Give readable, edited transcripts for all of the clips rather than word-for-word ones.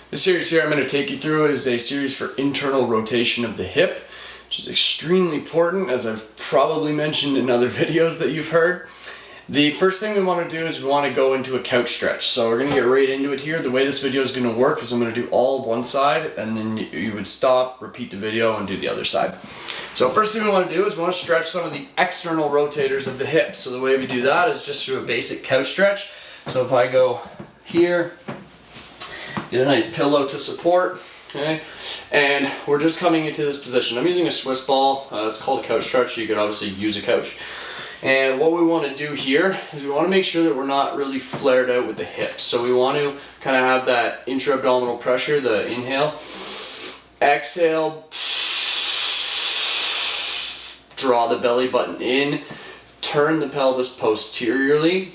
The series here I'm going to take you through is a series for internal rotation of the hip, which is extremely important, as I've probably mentioned in other videos that you've heard. The first thing we want to do is we want to go into a couch stretch. So we're going to get right into it here. The way this video is going to work is I'm going to do all of one side, and then you would stop, repeat the video, and do the other side. So first thing we want to do is we want to stretch some of the external rotators of the hips. So the way we do that is just through a basic couch stretch. So if I go here, get a nice pillow to support, okay? And we're just coming into this position. I'm using a Swiss ball. It's called a couch stretch. You could obviously use a couch. And what we want to do here is we want to make sure that we're not really flared out with the hips. So we want to kind of have that intra-abdominal pressure, the inhale, exhale, draw the belly button in, turn the pelvis posteriorly,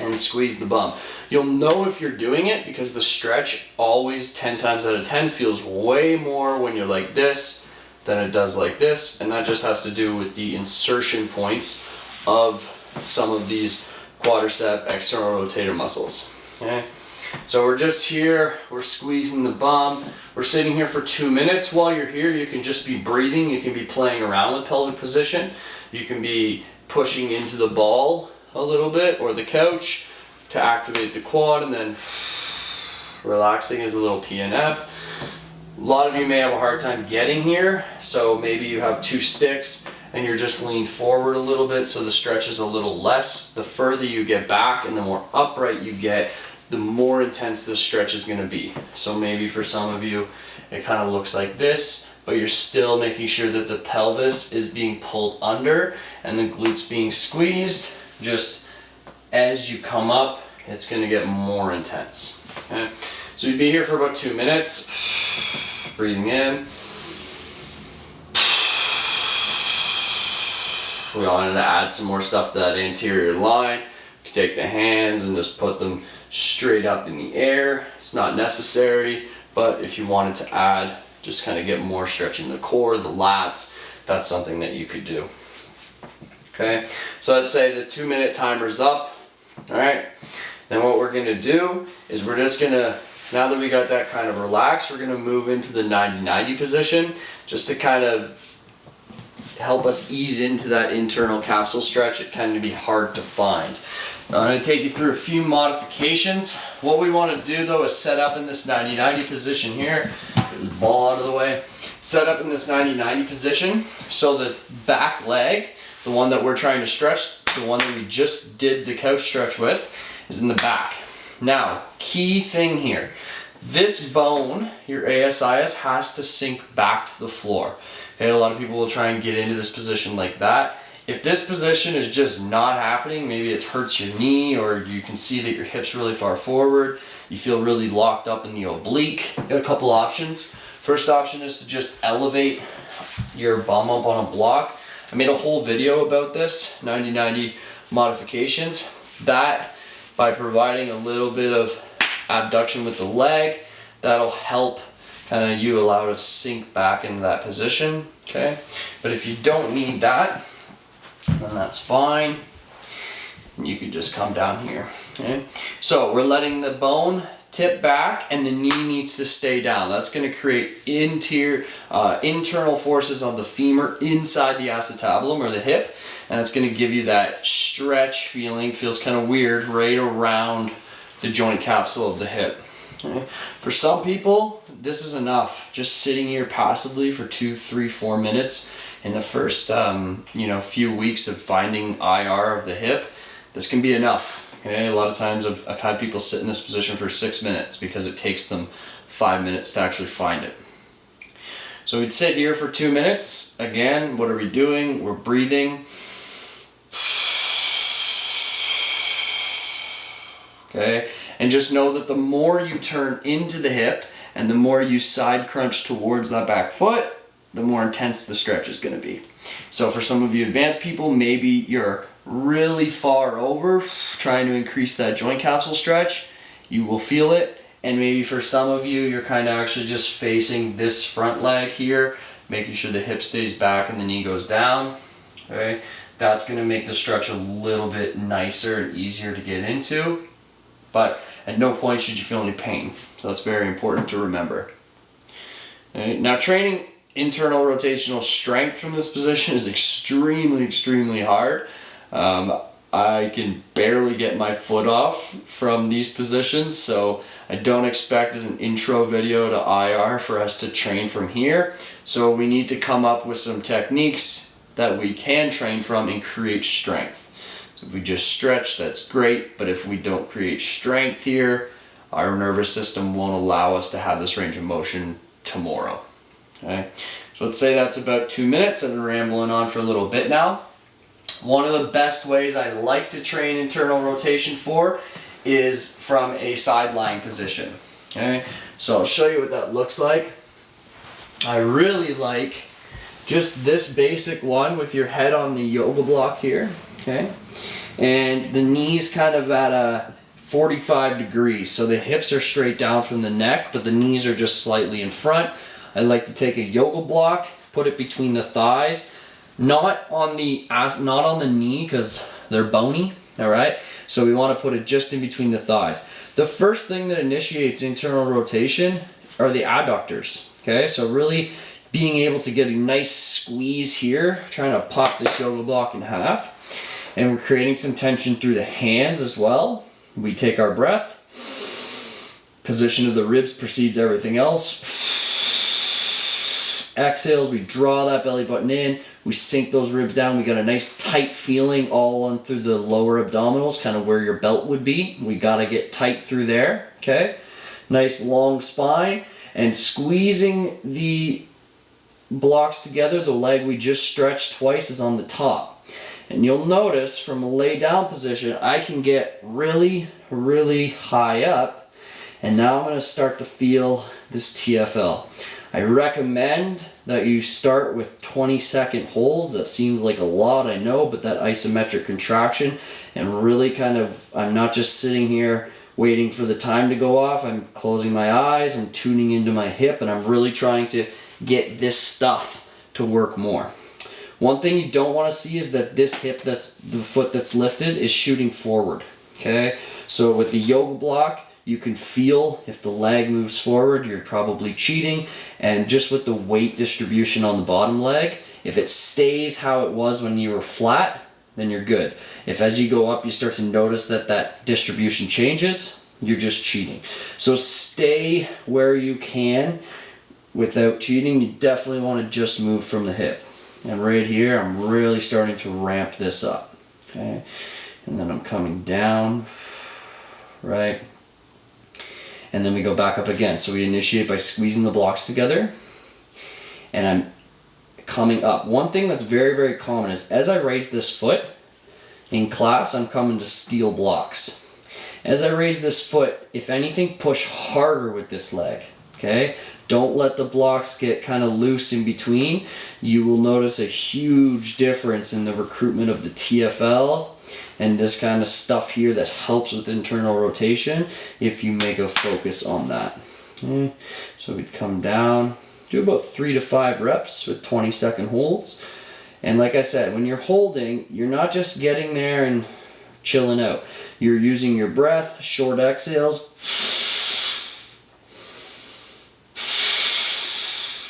and squeeze the bum. You'll know if you're doing it because the stretch always 10 times out of 10 feels way more when you're like this than it does like this, and that just has to do with the insertion points of some of these quadricep external rotator muscles. Okay? So we're just here, we're squeezing the bum, we're sitting here for 2 minutes. While you're here, you can just be breathing, you can be playing around with pelvic position, you can be pushing into the ball a little bit or the couch to activate the quad, and then relaxing is a little PNF. A lot of you may have a hard time getting here, so maybe you have 2 sticks and you're just leaned forward a little bit so the stretch is a little less. The further you get back and the more upright you get, the more intense this stretch is going to be. So maybe for some of you it kind of looks like this, but you're still making sure that the pelvis is being pulled under and the glutes being squeezed. Just as you come up, it's going to get more intense. Okay? So you'd be here for about 2 minutes, breathing in. We wanted to add some more stuff to that anterior line. You can take the hands and just put them straight up in the air. It's not necessary, but if you wanted to add, just kind of get more stretching the core, the lats, that's something that you could do. Okay, so I'd say the 2 minute timer's up. All right, then what we're gonna do is we're just gonna, now that we got that kind of relaxed, we're gonna move into the 90-90 position just to kind of help us ease into that internal capsule stretch. It can be hard to find. Now I'm going to take you through a few modifications. What we want to do though is set up in this 90-90 position here. Get this ball out of the way. Set up in this 90-90 position so the back leg, the one that we're trying to stretch, the one that we just did the couch stretch with, is in the back. Now, key thing here. This bone, your ASIS, has to sink back to the floor. Okay, a lot of people will try and get into this position like that. If this position is just not happening, maybe it hurts your knee, or you can see that your hip's really far forward, you feel really locked up in the oblique, you got a couple options. First option is to just elevate your bum up on a block. I made a whole video about this, 90-90 modifications. That, by providing a little bit of abduction with the leg, that'll help kind of you allow to sink back into that position, okay? But if you don't need that, then that's fine. You can just come down here, okay? So we're letting the bone tip back and the knee needs to stay down. That's gonna create internal forces on the femur inside the acetabulum or the hip, and it's gonna give you that stretch feeling. Feels kind of weird right around the joint capsule of the hip. Okay. For some people, this is enough. Just sitting here passively for 2, 3, 4 minutes in the first few weeks of finding IR of the hip, this can be enough. Okay. A lot of times I've had people sit in this position for 6 minutes because it takes them 5 minutes to actually find it. So we'd sit here for 2 minutes. Again, what are we doing? We're breathing. Okay. And just know that the more you turn into the hip and the more you side crunch towards that back foot, the more intense the stretch is going to be. So for some of you advanced people, maybe you're really far over trying to increase that joint capsule stretch. You will feel it. And maybe for some of you, you're kind of actually just facing this front leg here, making sure the hip stays back and the knee goes down. Okay, that's going to make the stretch a little bit nicer and easier to get into. But At no point should you feel any pain. So that's very important to remember. Okay. Now, training internal rotational strength from this position is extremely hard. I can barely get my foot off from these positions, so I don't expect as an intro video to IR for us to train from here. So we need to come up with some techniques that we can train from and create strength. So if we just stretch, that's great, but if we don't create strength here, our nervous system won't allow us to have this range of motion tomorrow. Okay, so let's say that's about 2 minutes. I've been rambling on for a little bit now. One of the best ways I like to train internal rotation for is from a side lying position. Okay, so I'll show you what that looks like. I really like just this basic one with your head on the yoga block here, okay, and the knees kind of at a 45 degrees, so the hips are straight down from the neck, but the knees are just slightly in front. I like to take a yoga block, put it between the thighs, not on the knee because they're bony, all right? So we want to put it just in between the thighs. The first thing that initiates internal rotation are the adductors, okay? So really being able to get a nice squeeze here, trying to pop this yoga block in half, and we're creating some tension through the hands as well. We take our breath, position of the ribs precedes everything else. Exhales, we draw that belly button in, we sink those ribs down, we got a nice tight feeling all on through the lower abdominals, kind of where your belt would be. We got to get tight through there, okay? Nice long spine, and squeezing the blocks together, the leg we just stretched twice is on the top. And you'll notice from a lay down position, I can get really high up, and now I'm going to start to feel this TFL. I recommend that you start with 20-second holds. That seems like a lot, I know, but that isometric contraction, and really kind of, I'm not just sitting here waiting for the time to go off. I'm closing my eyes, I'm tuning into my hip, and I'm really trying to get this stuff to work more. One thing you don't want to see is that this hip, that's the foot that's lifted, is shooting forward, okay? So with the yoga block, you can feel if the leg moves forward, you're probably cheating. And just with the weight distribution on the bottom leg, if it stays how it was when you were flat, then you're good. If as you go up, you start to notice that that distribution changes, you're just cheating. So stay where you can without cheating. You definitely want to just move from the hip. And right here, I'm really starting to ramp this up, okay? And then I'm coming down, right? And then we go back up again. So we initiate by squeezing the blocks together, and I'm coming up. One thing that's very common is as I raise this foot in class, I'm coming to steel blocks. As I raise this foot, if anything, push harder with this leg, okay? Don't let the blocks get kind of loose in between. You will notice a huge difference in the recruitment of the TFL and this kind of stuff here that helps with internal rotation if you make a focus on that. Okay. So we'd come down, do about 3 to 5 reps with 20-second holds. And like I said, when you're holding, you're not just getting there and chilling out. You're using your breath, short exhales,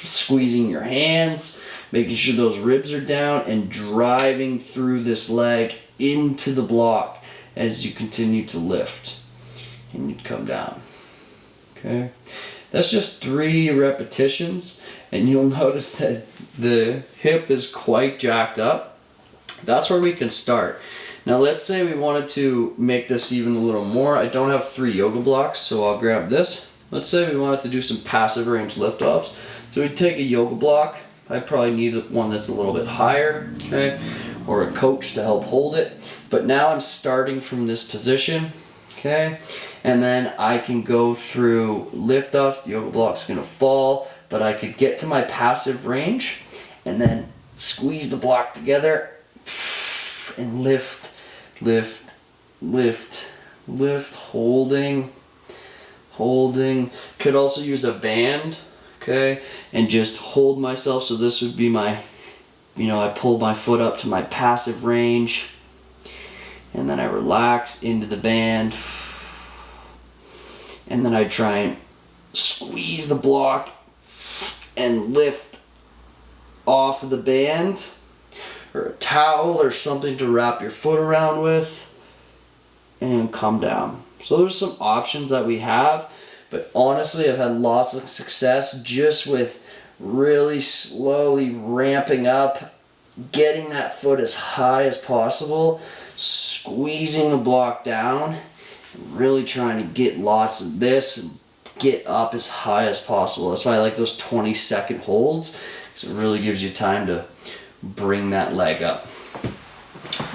squeezing your hands, making sure those ribs are down, and driving through this leg into the block as you continue to lift. And you'd come down. Okay? That's just 3 repetitions, and you'll notice that the hip is quite jacked up. That's where we can start. Now let's say we wanted to make this even a little more. I don't have 3 yoga blocks, so I'll grab this. Let's say we wanted to do some passive range liftoffs. So we'd take a yoga block. I probably need one that's a little bit higher, okay, or a coach to help hold it. But now I'm starting from this position, okay, and then I can go through liftoffs. The yoga block's gonna fall, but I could get to my passive range and then squeeze the block together and lift, lift, lift, lift, holding. Could also use a band, okay, and just hold myself. So this would be my, I pull my foot up to my passive range, and then I relax into the band, and then I try and squeeze the block and lift off of the band, or a towel or something to wrap your foot around with, and come down. So there's some options that we have, but honestly I've had lots of success just with really slowly ramping up, getting that foot as high as possible, squeezing the block down, and really trying to get lots of this and get up as high as possible. That's why I like those 20-second holds, because it really gives you time to bring that leg up.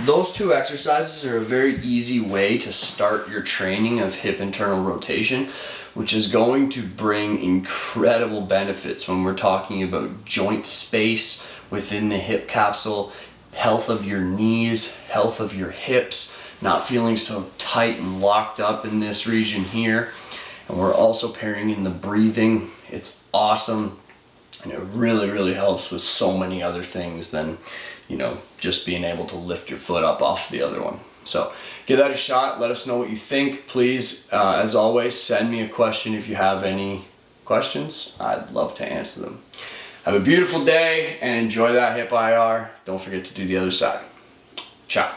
Those two exercises are a very easy way to start your training of hip internal rotation, which is going to bring incredible benefits when we're talking about joint space within the hip capsule, health of your knees, health of your hips, not feeling so tight and locked up in this region here. And we're also pairing in the breathing. It's awesome, and it really helps with so many other things than, you know, just being able to lift your foot up off the other one. So give that a shot. Let us know what you think. Please, as always, send me a question if you have any questions. I'd love to answer them. Have a beautiful day and enjoy that hip IR. Don't forget to do the other side. Ciao.